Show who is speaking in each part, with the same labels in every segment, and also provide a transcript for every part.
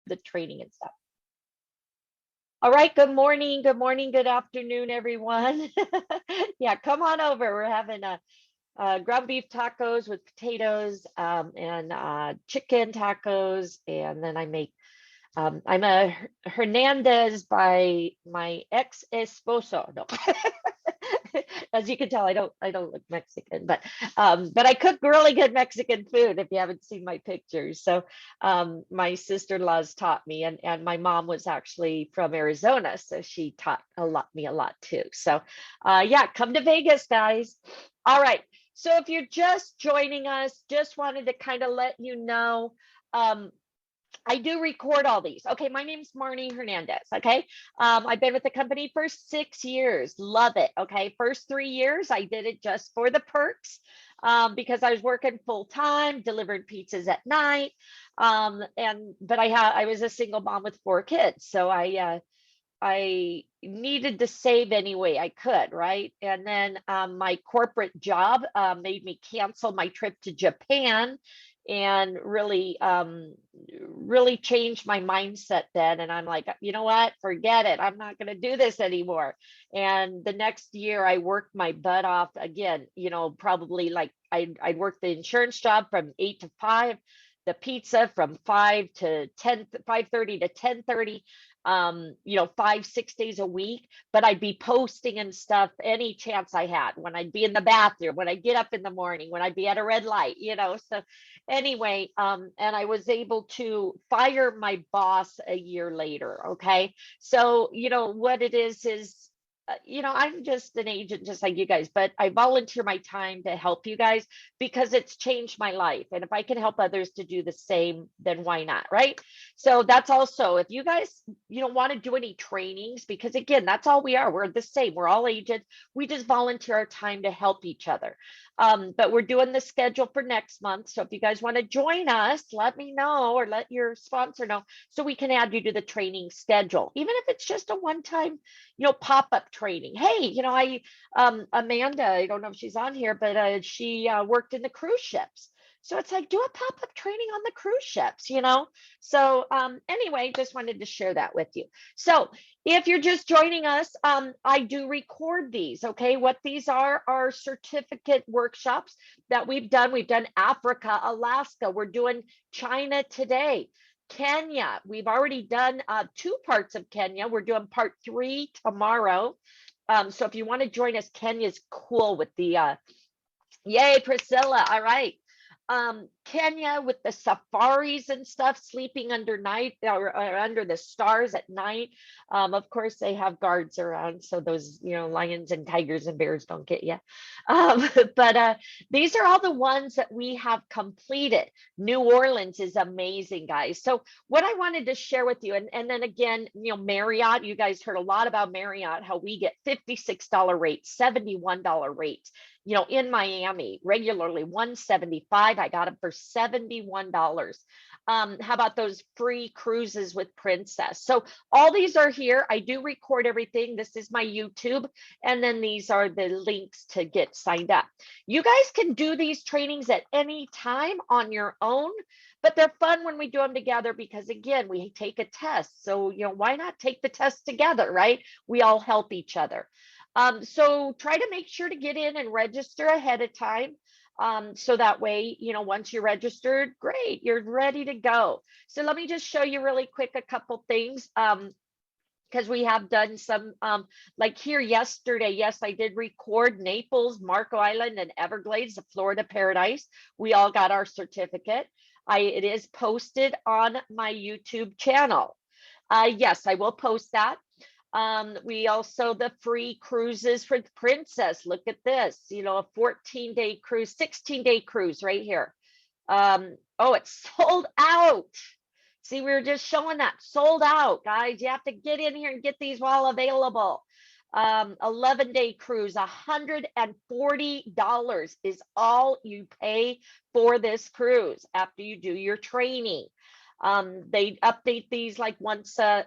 Speaker 1: the training and stuff. All right, good morning, good afternoon, everyone. Yeah, come on over. We're having a ground beef tacos with potatoes and chicken tacos, and then I make I'm a Hernandez by my ex esposo. No. As you can tell, I don't look Mexican, but I cook really good Mexican food if you haven't seen my pictures. So my sister-in-law's taught me, and my mom was actually from Arizona, so she taught me a lot too. So yeah, come to Vegas, guys. All right. So if you're just joining us, just wanted to kind of let you know, I do record all these. Okay, my name's Marnie Hernandez. Okay, I've been with the company for 6 years. Love it. Okay, first 3 years I did it just for the perks, because I was working full time, delivering pizzas at night, but I was a single mom with 4 kids, so I needed to save any way I could, right? And then my corporate job made me cancel my trip to Japan, and really changed my mindset then. And I'm like, you know what? Forget it. I'm not going to do this anymore. And the next year I worked my butt off again, probably like I'd work the insurance job from 8 to 5, the pizza from 5:30 to 10:30, 5-6 days a week, but I'd be posting and stuff any chance I had, when I'd be in the bathroom, when I'd get up in the morning, when I'd be at a red light, so anyway, and I was able to fire my boss a year later. Okay, so what it is I'm just an agent just like you guys, but I volunteer my time to help you guys because it's changed my life. And if I can help others to do the same, then why not, right? So that's also, if you guys, want to do any trainings, because again, that's all we are. We're the same. We're all agents. We just volunteer our time to help each other. But we're doing the schedule for next month. So if you guys want to join us, let me know, or let your sponsor know, so we can add you to the training schedule, even if it's just a one-time, pop-up training. Hey, Amanda, I don't know if she's on here, but she worked in the cruise ships. So it's like, do a pop-up training on the cruise ships, So anyway, just wanted to share that with you. So if you're just joining us, I do record these. Okay, what these are certificate workshops that we've done. We've done Africa, Alaska. We're doing China today. Kenya, we've already done 2 parts of Kenya. We're doing part 3 tomorrow. So if you want to join us, Kenya's cool with the yay, Priscilla. All right. Kenya with the safaris and stuff, sleeping under night or under the stars at night. Of course, they have guards around, so those lions and tigers and bears don't get you. But these are all the ones that we have completed. New Orleans is amazing, guys. So what I wanted to share with you, and then again, Marriott. You guys heard a lot about Marriott, how we get $56 rates, $71 rates. In Miami, regularly $175. I got them for $71. How about those free cruises with Princess? So all these are here. I do record everything. This is my YouTube. And then these are the links to get signed up. You guys can do these trainings at any time on your own, but they're fun when we do them together because, again, we take a test. So, why not take the test together, right? We all help each other. So try to make sure to get in and register ahead of time. So that way, once you're registered, great, you're ready to go. So let me just show you really quick a couple things. Because we have done some, like here yesterday, yes, I did record Naples, Marco Island, and Everglades, the Florida Paradise. We all got our certificate. It is posted on my YouTube channel. Yes, I will post that. We also, the free cruises for the Princess. Look at this, a 14-day cruise, 16-day cruise right here. Oh, it's sold out. See, we were just showing that sold out, guys. You have to get in here and get these while available. 11-day cruise, $140 is all you pay for this cruise after you do your training. They update these like once a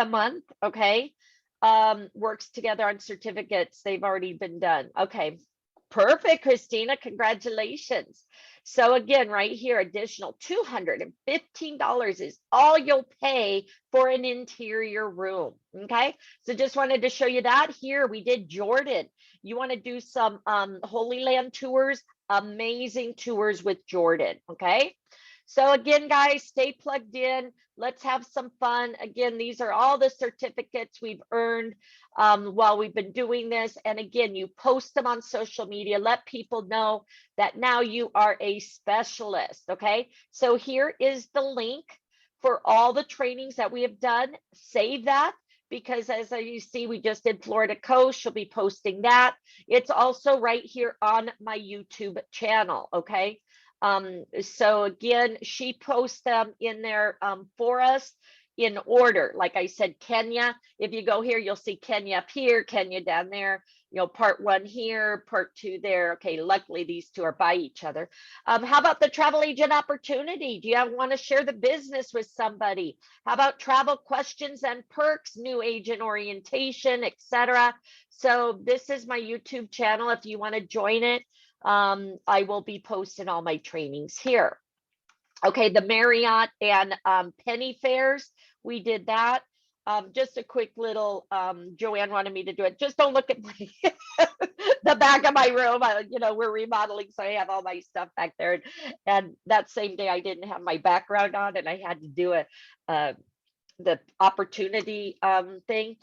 Speaker 1: month. Okay. Works together on certificates. They've already been done. Okay. Perfect, Christina. Congratulations. So again, right here, additional $215 is all you'll pay for an interior room. Okay. So just wanted to show you that here. We did Jordan. You want to do some Holy Land tours, amazing tours with Jordan. Okay. So again, guys, stay plugged in. Let's have some fun. Again, these are all the certificates we've earned while we've been doing this. And again, you post them on social media. Let people know that now you are a specialist. Okay. So here is the link for all the trainings that we have done. Save that, because as you see, we just did Florida Coast. She'll be posting that. It's also right here on my YouTube channel. Okay. So again, she posts them in there for us in order. Like I said, Kenya, if you go here, you'll see Kenya up here, Kenya down there, part 1 here, part 2 there. Okay, luckily these two are by each other. How about the travel agent opportunity? Do you want to share the business with somebody? How about travel questions and perks, new agent orientation, etc.? So this is my YouTube channel if you want to join it. I will be posting all my trainings here. Okay, the Marriott and Penny Fairs, we did that. Just a quick little, Joanne wanted me to do it. Just don't look at the back of my room. We're remodeling, so I have all my stuff back there. And that same day, I didn't have my background on, and I had to do the opportunity thing.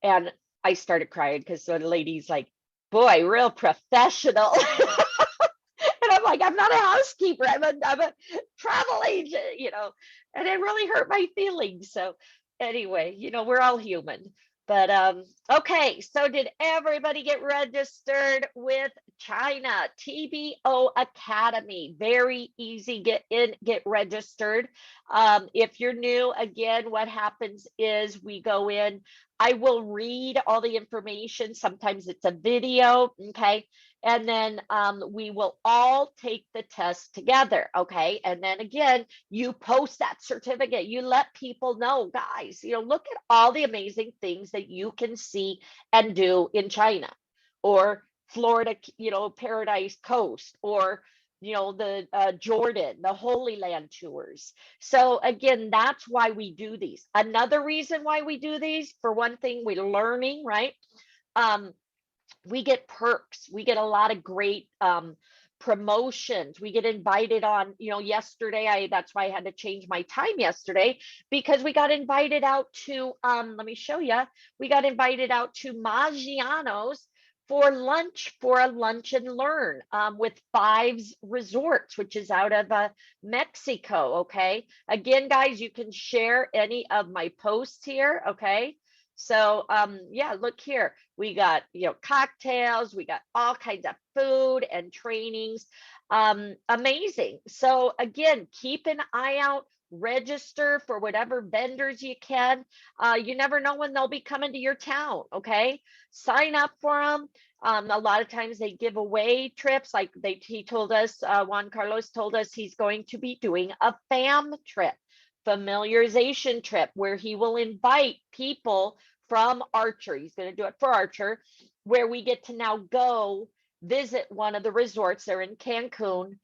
Speaker 1: And I started crying because the lady's like, boy, real professional. And I'm like, I'm not a housekeeper. I'm a travel agent, and it really hurt my feelings. So anyway, we're all human. But okay, so did everybody get registered with China? TBO Academy, very easy, get in, get registered. If you're new, again, what happens is we go in, I will read all the information. Sometimes it's a video, okay? And then we will all take the test together, okay? And then again, you post that certificate. You let people know, guys, look at all the amazing things that you can see and do in China or Florida, Paradise Coast, or the Jordan, the Holy Land tours. So again, that's why we do these. Another reason why we do these, for one thing, we're learning, right? We get perks. We get a lot of great promotions. We get invited on, yesterday, that's why I had to change my time yesterday, because we got invited out to, let me show you, we got invited out to Maggiano's for lunch, for a lunch and learn with Fives Resorts, which is out of Mexico. Okay. Again, guys, you can share any of my posts here. Okay. So yeah, look here. We got, cocktails, we got all kinds of food and trainings. Amazing. So again, keep an eye out. Register for whatever vendors you can. You never know when they'll be coming to your town. Okay, sign up for them. A lot of times they give away trips, like he told us, Juan Carlos told us he's going to be doing a FAM trip, familiarization trip, where he will invite people from Archer. He's going to do it for Archer, where we get to now go visit one of the resorts. They're in Cancun,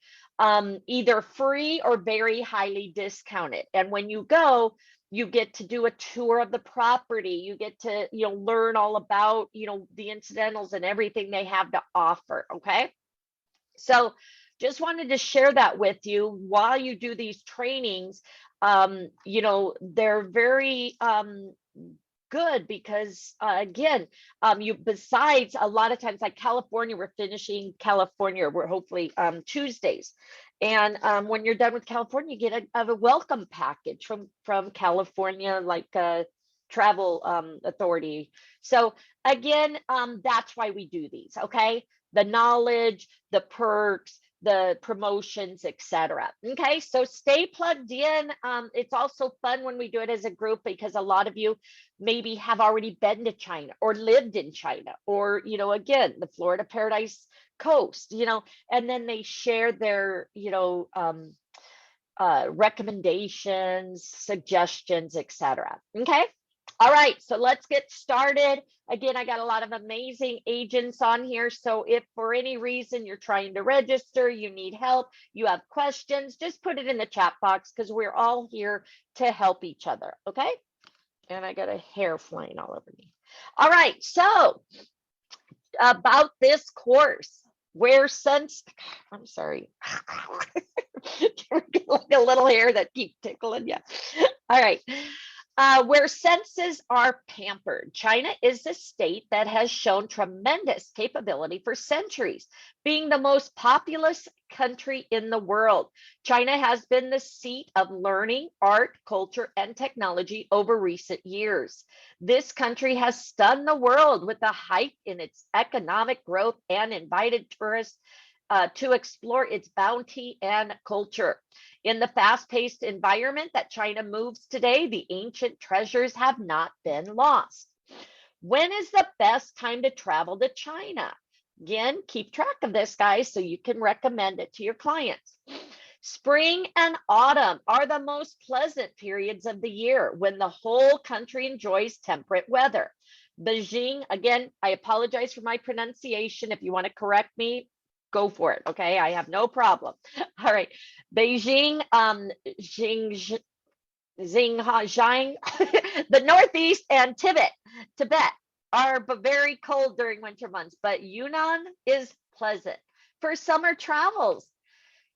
Speaker 1: either free or very highly discounted. And when you go, you get to do a tour of the property. You get to, learn all about, the incidentals and everything they have to offer. Okay. So just wanted to share that with you while you do these trainings. They're very, good, because again, besides, a lot of times, like California, we're finishing California, we're hopefully Tuesdays, and when you're done with California, you get a welcome package from California, like travel authority. So again, that's why we do these. Okay, the knowledge, the perks, the promotions, etc. Okay, so stay plugged in. It's also fun when we do it as a group, because a lot of you maybe have already been to China or lived in China, or again, the Florida Paradise Coast, and then they share their recommendations, suggestions, etc. Okay, All right, so let's get started. Again, I got a lot of amazing agents on here. So if for any reason you're trying to register, you need help, you have questions, just put it in the chat box because we're all here to help each other. Okay. And I got a hair flying all over me. All right, so about this course, where since I'm sorry, like a little hair that keeps tickling you. All right. Where senses are pampered, China is a state that has shown tremendous capability for centuries, being the most populous country in the world. China has been the seat of learning, art, culture, and technology over recent years. This country has stunned the world with a hike in its economic growth and invited tourists to explore its bounty and culture. In the fast-paced environment that China moves today, the ancient treasures have not been lost. When is the best time to travel to China? Again, keep track of this, guys, so you can recommend it to your clients. Spring and autumn are the most pleasant periods of the year when the whole country enjoys temperate weather. Beijing, again, I apologize for my pronunciation. If you want to correct me, go for it. Okay, I have no problem. All right, Beijing, Xinjiang, the Northeast, and Tibet are very cold during winter months, but Yunnan is pleasant. For summer travels,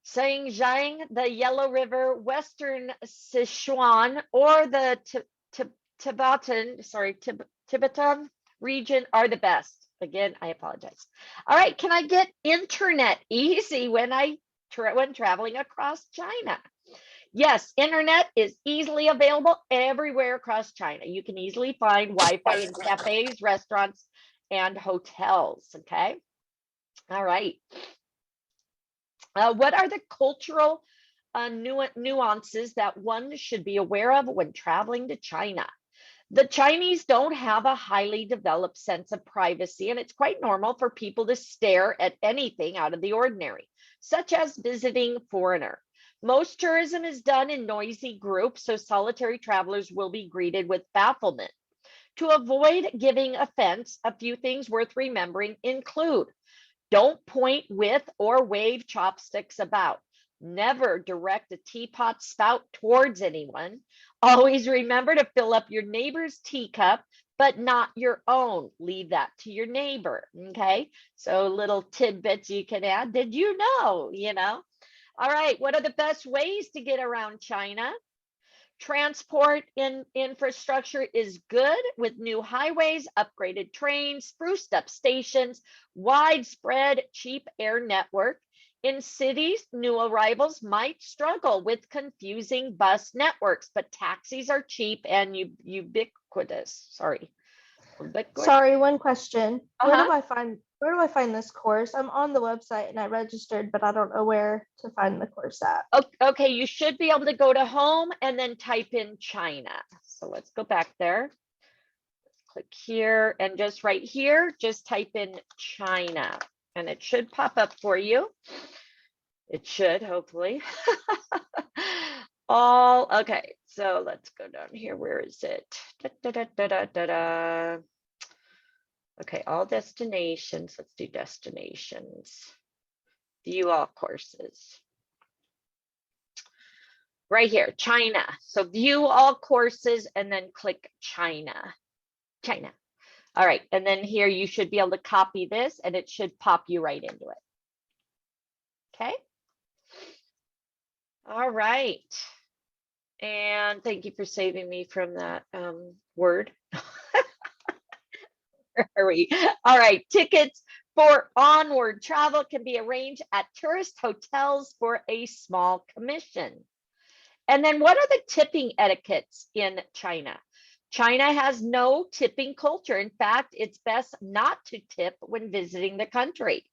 Speaker 1: Xinjiang, the Yellow River, Western Sichuan, or the Tibetan region are the best. Again, I apologize. All right, can I get internet easy when traveling across China? Yes, internet is easily available everywhere across China. You can easily find Wi-Fi in cafes, restaurants, and hotels. Okay. All right. What are the cultural nuances that one should be aware of when traveling to China? The Chinese don't have a highly developed sense of privacy, and it's quite normal for people to stare at anything out of the ordinary, such as visiting a foreigner. Most tourism is done in noisy groups, so solitary travelers will be greeted with bafflement. To avoid giving offense, a few things worth remembering include: don't point with or wave chopsticks about. Never direct a teapot spout towards anyone. Always remember to fill up your neighbor's teacup, but not your own. Leave that to your neighbor. Okay. So little tidbits you can add. Did you know? All right. What are the best ways to get around China? Transport infrastructure is good with new highways, upgraded trains, spruced up stations, widespread cheap air network. In cities, new arrivals might struggle with confusing bus networks, but taxis are cheap and ubiquitous.
Speaker 2: Sorry, one question. Where
Speaker 1: Uh-huh.
Speaker 2: do I find this course? I'm on the website and I registered, but I don't know where to find the course at.
Speaker 1: Okay, you should be able to go to home and then type in China. So let's go back there. Click here, and just right here, just type in China and it should pop up for you. It should, hopefully. Okay, so let's go down here. Where is it? Okay, all destinations. Let's do destinations. View all courses. Right here, China. So view all courses and then click China. China. All right, and then here you should be able to copy this and it should pop you right into it. Okay. All right. And thank you for saving me from that word. Where are we? All right, tickets for onward travel can be arranged at tourist hotels for a small commission. And then what are the tipping etiquettes in China? China has no tipping culture. In fact, it's best not to tip when visiting the country.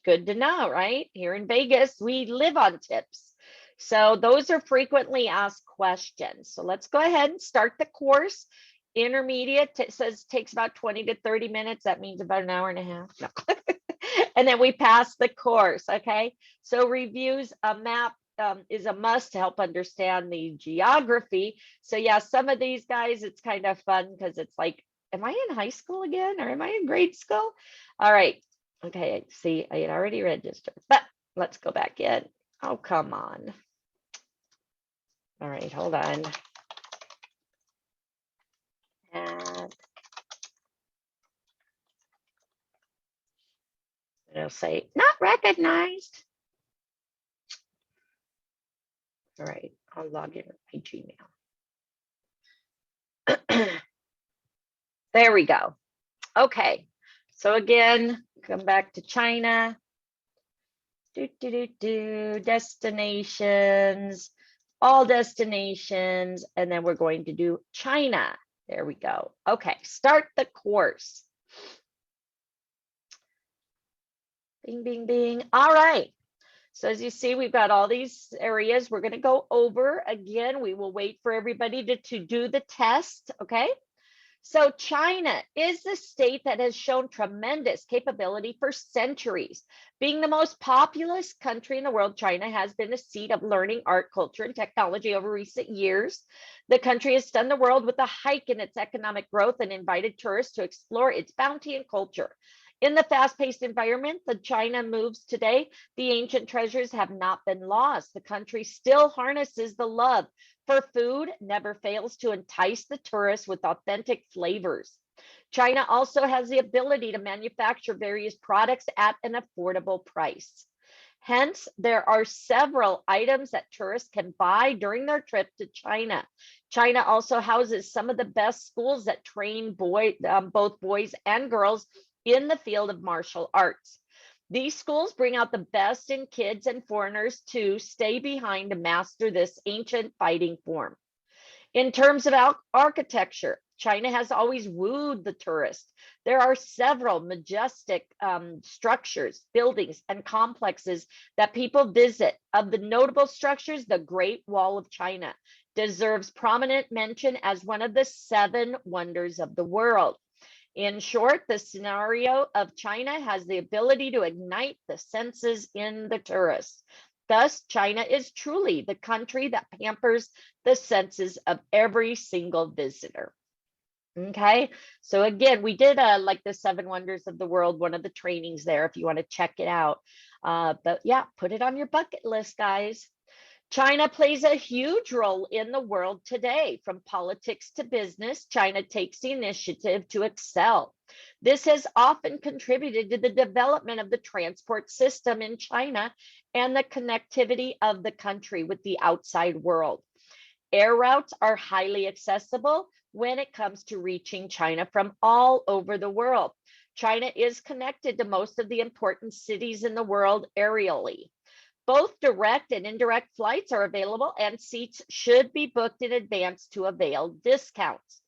Speaker 1: Good to know, right? Here in Vegas, we live on tips. So those are frequently asked questions. So let's go ahead and start the course. Intermediate, it says takes about 20 to 30 minutes. That means about an hour and a half. No. And then we pass the course, okay? So reviews a map is a must to help understand the geography. So yeah, some of these guys, it's kind of fun because it's like, am I in high school again or am I in grade school? All right. Okay, see, I had already registered, but let's go back in. Oh, come on. All right, hold on. And it'll say not recognized. All right, I'll log in with my Gmail. There we go. Okay, so again, come back to China. Destinations, all destinations, and then we're going to do China. There we go. Okay, start the course. Bing, bing, bing. All right. So as you see, we've got all these areas we're going to go over. Again, we will wait for everybody to do the test, okay? So China is the state that has shown tremendous capability for centuries. Being the most populous country in the world, China has been a seat of learning, art, culture, and technology over recent years. The country has stunned the world with a hike in its economic growth and invited tourists to explore its bounty and culture. In the fast-paced environment that China moves today, the ancient treasures have not been lost. The country still harnesses the love for food, never fails to entice the tourists with authentic flavors. China also has the ability to manufacture various products at an affordable price. Hence, there are several items that tourists can buy during their trip to China. China also houses some of the best schools that train both boys and girls in the field of martial arts. These schools bring out the best in kids and foreigners to stay behind to master this ancient fighting form. In terms of architecture, China has always wooed the tourist. There are several majestic structures, buildings, and complexes that people visit. Of the notable structures, the Great Wall of China deserves prominent mention as one of the 7 wonders of the world. In short, the scenario of China has the ability to ignite the senses in the tourists. Thus, China is truly the country that pampers the senses of every single visitor. Okay, so again, we did like the 7 wonders of the world, one of the trainings there, if you want to check it out. But yeah, put it on your bucket list, guys. China plays a huge role in the world today. From politics to business, China takes the initiative to excel. This has often contributed to the development of the transport system in China and the connectivity of the country with the outside world. Air routes are highly accessible when it comes to reaching China from all over the world. China is connected to most of the important cities in the world aerially. Both direct and indirect flights are available, and seats should be booked in advance to avail discounts.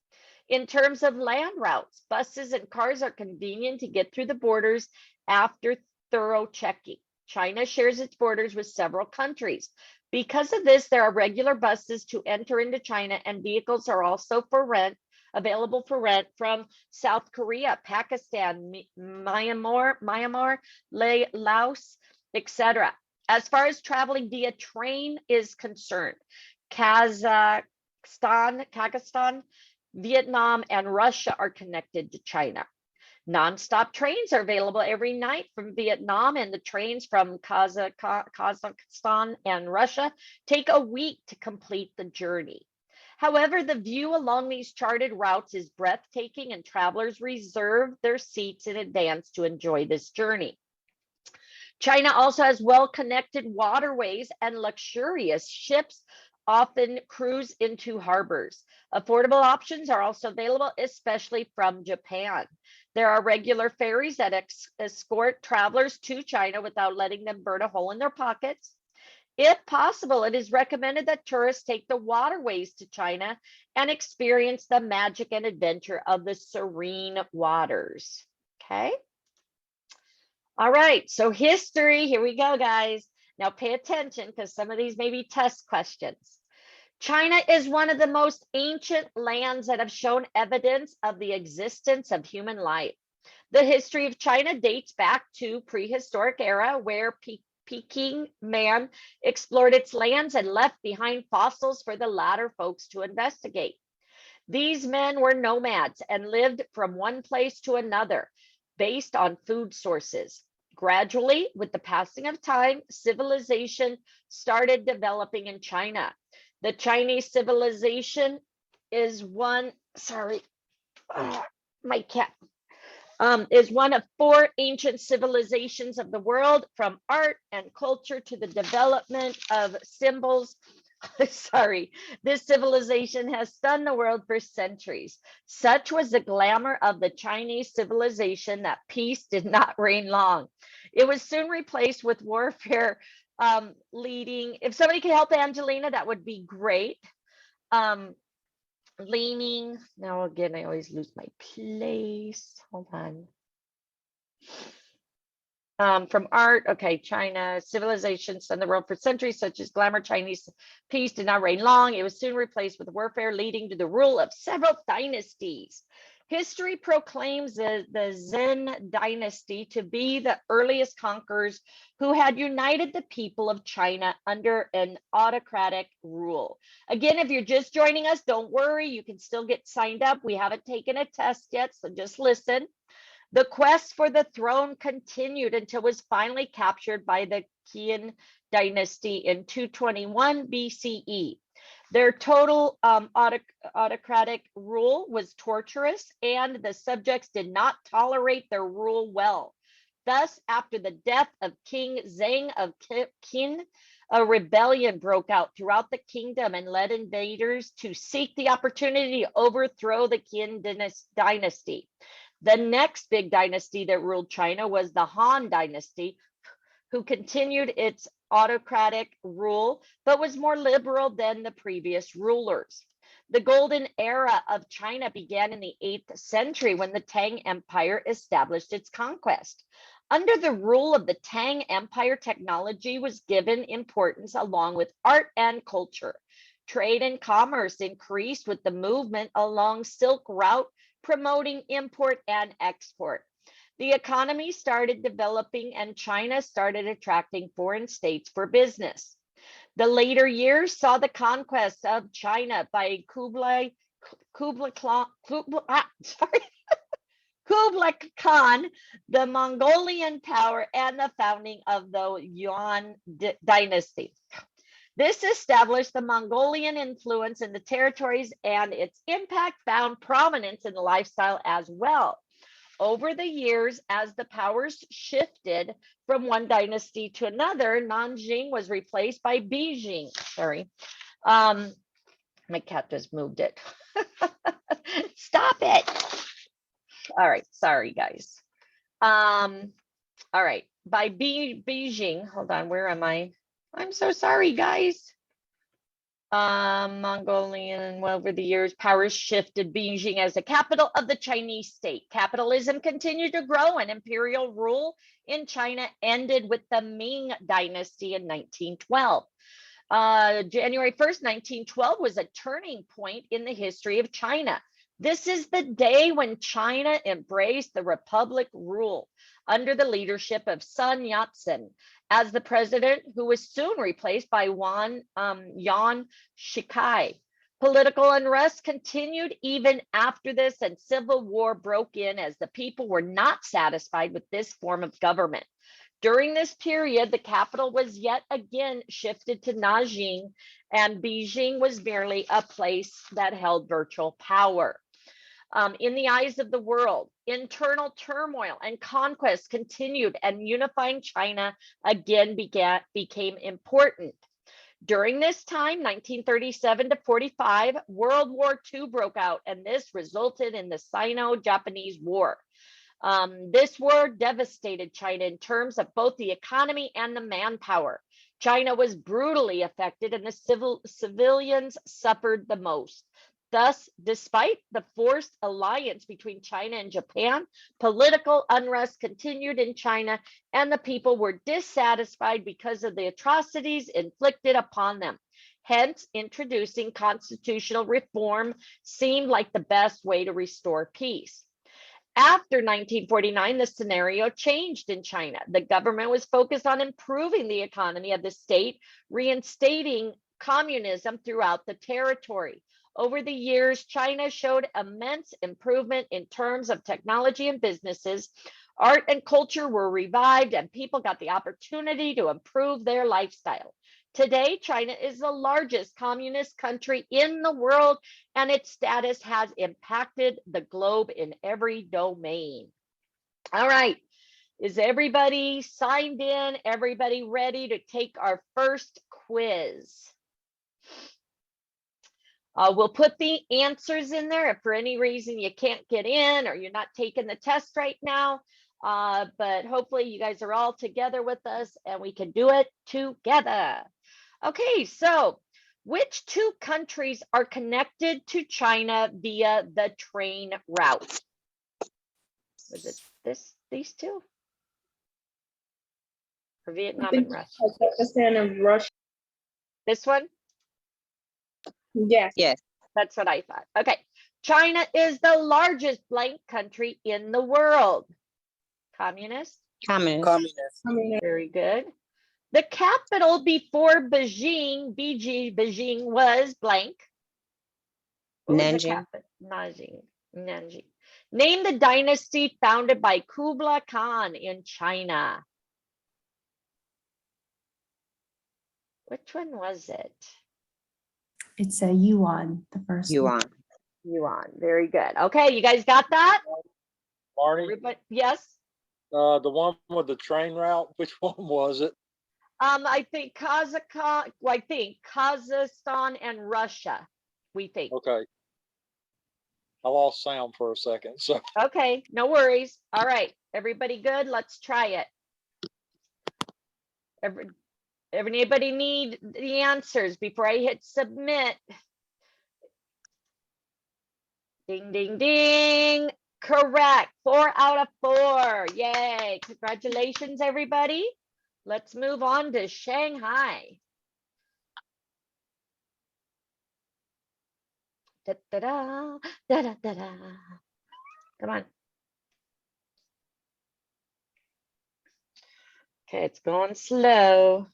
Speaker 1: In terms of land routes, buses and cars are convenient to get through the borders after thorough checking. China shares its borders with several countries. Because of this, there are regular buses to enter into China, and vehicles are also available for rent from South Korea, Pakistan, Myanmar, Laos, etc. As far as traveling via train is concerned, Kazakhstan, Vietnam, and Russia are connected to China. Non-stop trains are available every night from Vietnam, and the trains from Kazakhstan and Russia take a week to complete the journey. However, the view along these charted routes is breathtaking, and travelers reserve their seats in advance to enjoy this journey. China also has well-connected waterways, and luxurious ships often cruise into harbors. Affordable options are also available, especially from Japan. There are regular ferries that escort travelers to China without letting them burn a hole in their pockets. If possible, it is recommended that tourists take the waterways to China and experience the magic and adventure of the serene waters. Okay. All right, so history, here we go, guys. Now pay attention because some of these may be test questions. China is one of the most ancient lands that have shown evidence of the existence of human life. The history of China dates back to prehistoric era, where Peking man explored its lands and left behind fossils for the latter folks to investigate. These men were nomads and lived from one place to another based on food sources. Gradually, with the passing of time, civilization started developing in China. The Chinese civilization is one, sorry, my cat, is one of four ancient civilizations of the world, from art and culture to the development of symbols. Sorry, this civilization has stunned the world for centuries. Such was the glamour of the Chinese civilization that peace did not reign long. It was soon replaced with warfare, leading. If somebody could help Angelina, that would be great. Leaning. Now again, I always lose my place. Hold on. From art, okay, China, civilizations and the world for centuries, such as glamour, Chinese peace did not reign long. It was soon replaced with warfare, leading to the rule of several dynasties. History proclaims the Zhen dynasty to be the earliest conquerors who had united the people of China under an autocratic rule. Again, if you're just joining us, don't worry, you can still get signed up. We haven't taken a test yet, so just listen. The quest for the throne continued until it was finally captured by the Qian dynasty in 221 BCE. Their total autocratic rule was torturous, and the subjects did not tolerate their rule well. Thus, after the death of King Zheng of Qin, a rebellion broke out throughout the kingdom and led invaders to seek the opportunity to overthrow the Qin dynasty. The next big dynasty that ruled China was the Han dynasty, who continued its autocratic rule, but was more liberal than the previous rulers. The golden era of China began in the 8th century when the Tang Empire established its conquest. Under the rule of the Tang Empire, technology was given importance along with art and culture. Trade and commerce increased with the movement along Silk Route, promoting import and export. The economy started developing and China started attracting foreign states for business. The later years saw the conquest of China by Kublai Khan, the Mongolian power, and the founding of the Yuan dynasty. This established the Mongolian influence in the territories, and its impact found prominence in lifestyle as well. Over the years, as the powers shifted from one dynasty to another, Nanjing was replaced by Beijing. Sorry. My cat just moved it. Stop it. All right. Sorry, guys. All right. By Beijing. Hold on. Where am I? I'm so sorry, guys. Mongolian, well, over the years, powers shifted Beijing as the capital of the Chinese state. Capitalism continued to grow, and imperial rule in China ended with the Ming dynasty in 1912. January 1st, 1912 was a turning point in the history of China. This is the day when China embraced the republic rule under the leadership of Sun Yat-sen as the president, who was soon replaced by Yuan Shikai. Political unrest continued even after this, and civil war broke in as the people were not satisfied with this form of government. During this period, the capital was yet again shifted to Nanjing, and Beijing was merely a place that held virtual power. In the eyes of the world, internal turmoil and conquest continued, and unifying China again became important. During this time, 1937 to 45, World War II broke out, and this resulted in the Sino-Japanese War. This war devastated China in terms of both the economy and the manpower. China was brutally affected, and the civilians suffered the most. Thus, despite the forced alliance between China and Japan, political unrest continued in China, and the people were dissatisfied because of the atrocities inflicted upon them. Hence, introducing constitutional reform seemed like the best way to restore peace. After 1949, the scenario changed in China. The government was focused on improving the economy of the state, reinstating communism throughout the territory. Over the years, China showed immense improvement in terms of technology and businesses. Art and culture were revived, and people got the opportunity to improve their lifestyle. Today, China is the largest communist country in the world, and its status has impacted the globe in every domain. All right. Is everybody signed in? Everybody ready to take our first quiz? We'll put the answers in there if for any reason you can't get in or you're not taking the test right now. But hopefully you guys are all together with us and we can do it together. Okay, so which two countries are connected to China via the train route? Was it these two? Or Vietnam and Russia?
Speaker 3: Pakistan and Russia.
Speaker 1: This one?
Speaker 3: Yes.
Speaker 4: Yes.
Speaker 1: That's what I thought. Okay. China is the largest blank country in the world. Communist?
Speaker 4: Communist.
Speaker 1: Very good. The capital before Beijing, Beijing was blank. What was the
Speaker 4: Nanjing.
Speaker 1: capital? Nanjing. Name the dynasty founded by Kublai Khan in China. Which one was it?
Speaker 5: It's a Yuan, the first one.
Speaker 4: Yuan.
Speaker 1: Yuan. Very good. Okay, you guys got that?
Speaker 6: Marty,
Speaker 1: Everybody, yes.
Speaker 6: the one with the train route, which one was it?
Speaker 1: I think Kazakhstan. Well, I think Kazakhstan and Russia. We think.
Speaker 6: Okay. I lost sound for a second, so.
Speaker 1: Okay, no worries. All right, everybody good? Let's try it. Everybody need the answers before I hit submit. Ding, ding, ding. Correct. 4 out of 4. Yay. Congratulations, everybody. Let's move on to Shanghai. Da, da, da, da, da, da, da. Come on. Okay, it's going slow.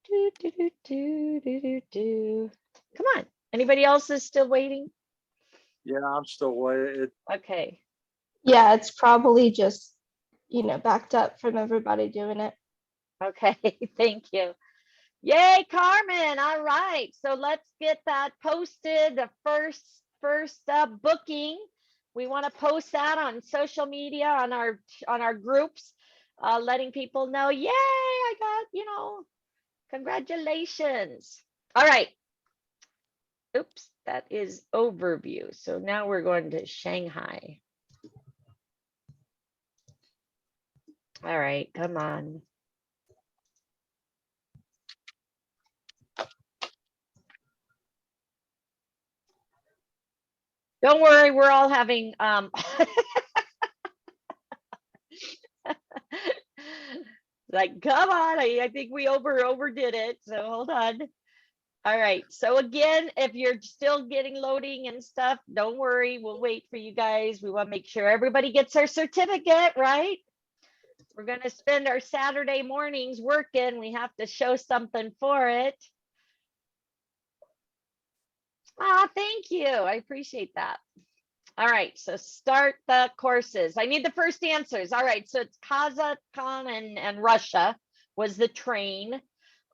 Speaker 1: Do, do, do, do, do, do, do. Come on. Anybody else is still waiting?
Speaker 6: Yeah, I'm still waiting.
Speaker 1: Okay.
Speaker 2: Yeah, it's probably just, backed up from everybody doing it.
Speaker 1: Okay. Thank you. Yay, Carmen. All right. So let's get that posted. The first booking. We want to post that on social media, on our groups, letting people know, yay, I got, congratulations. All right. Oops, that is overview. So now we're going to Shanghai. All right, come on. Don't worry, we're all having like, come on, I think we overdid it. So hold on. All right. So again, if you're still getting loading and stuff, don't worry. We'll wait for you guys. We want to make sure everybody gets their certificate, right? We're going to spend our Saturday mornings working. We have to show something for it. Ah, thank you. I appreciate that. All right, so start the courses. I need the first answers. All right, so it's Kazakhstan and Russia was the train.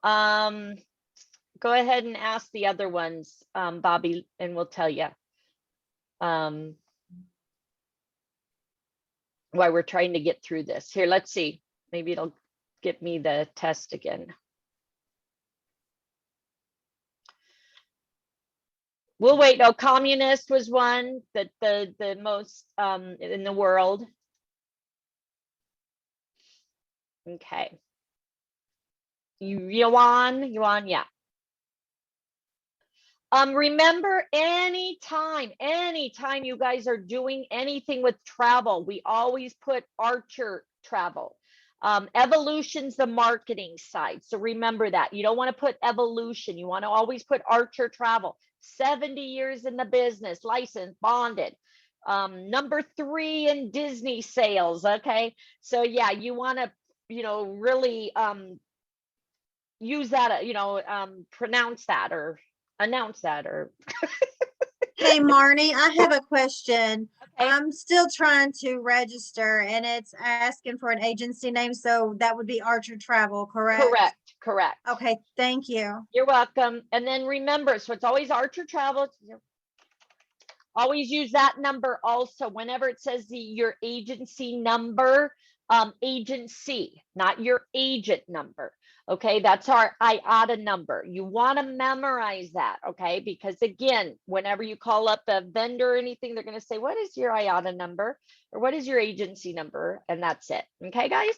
Speaker 1: Go ahead and ask the other ones, Bobby, and we'll tell you why we're trying to get through this. Here, let's see. Maybe it'll get me the test again. We'll wait. No, communist was one that the most in the world. Okay. Yuan, yeah. Remember, anytime you guys are doing anything with travel, we always put Archer travel. Evolution's the marketing side. So remember that. You don't want to put evolution. You want to always put Archer Travel. 70 years in the business, licensed, bonded. Number 3 in Disney sales. Okay. So yeah, you want to, really use that, pronounce that or announce that or.
Speaker 3: Hey, Marnie, I have a question.
Speaker 1: Okay.
Speaker 3: I'm still trying to register and it's asking for an agency name. So that would be Archer Travel, correct?
Speaker 1: Correct.
Speaker 3: Okay, thank you.
Speaker 1: You're welcome. And then remember, so it's always Archer Travel. Always use that number also whenever it says your agency number, agency, not your agent number. Okay, that's our IATA number. You want to memorize that, okay? Because again, whenever you call up a vendor or anything, they're going to say, what is your IATA number or what is your agency number? And that's it. Okay, guys?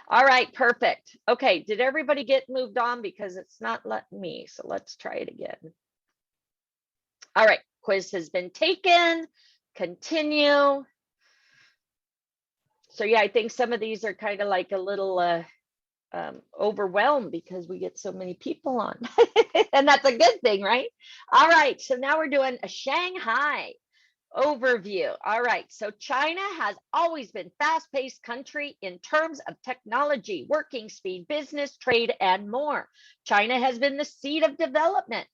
Speaker 1: All right, perfect. Okay, did everybody get moved on? Because it's not letting me, so let's try it again. All right, quiz has been taken. Continue. So yeah, I think some of these are kind of like a little overwhelmed because we get so many people on. And that's a good thing, right? All right, so now we're doing a Shanghai overview. All right, so China has always been fast-paced country in terms of technology, working speed, business, trade, and more. China has been the seat of development.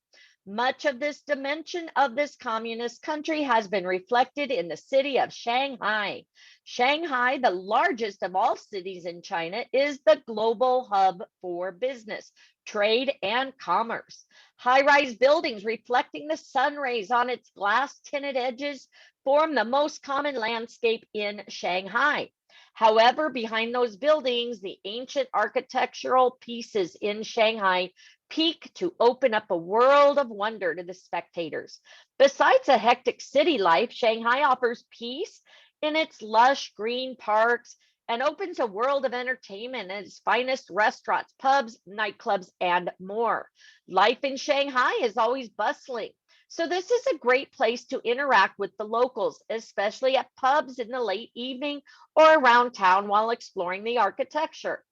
Speaker 1: Much of this dimension of this communist country has been reflected in the city of Shanghai. Shanghai, the largest of all cities in China, is the global hub for business, trade, and commerce. High-rise buildings reflecting the sun rays on its glass-tinted edges form the most common landscape in Shanghai. However, behind those buildings, the ancient architectural pieces in Shanghai peak to open up a world of wonder to the spectators. Besides a hectic city life, Shanghai offers peace in its lush green parks and opens a world of entertainment in its finest restaurants, pubs, nightclubs, and more. Life in Shanghai is always bustling. So this is a great place to interact with the locals, especially at pubs in the late evening or around town while exploring the architecture.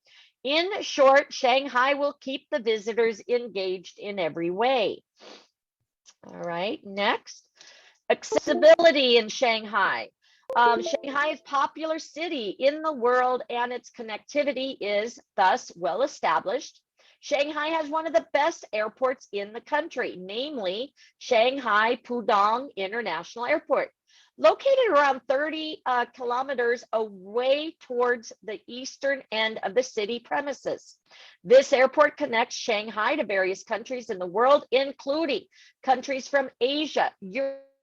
Speaker 1: In short, Shanghai will keep the visitors engaged in every way. All right, next. Accessibility in Shanghai. Shanghai is a popular city in the world and its connectivity is thus well established. Shanghai has one of the best airports in the country, namely Shanghai Pudong International Airport. Located around 30 kilometers away towards the eastern end of the city premises. This airport connects Shanghai to various countries in the world, including countries from Asia, Europe,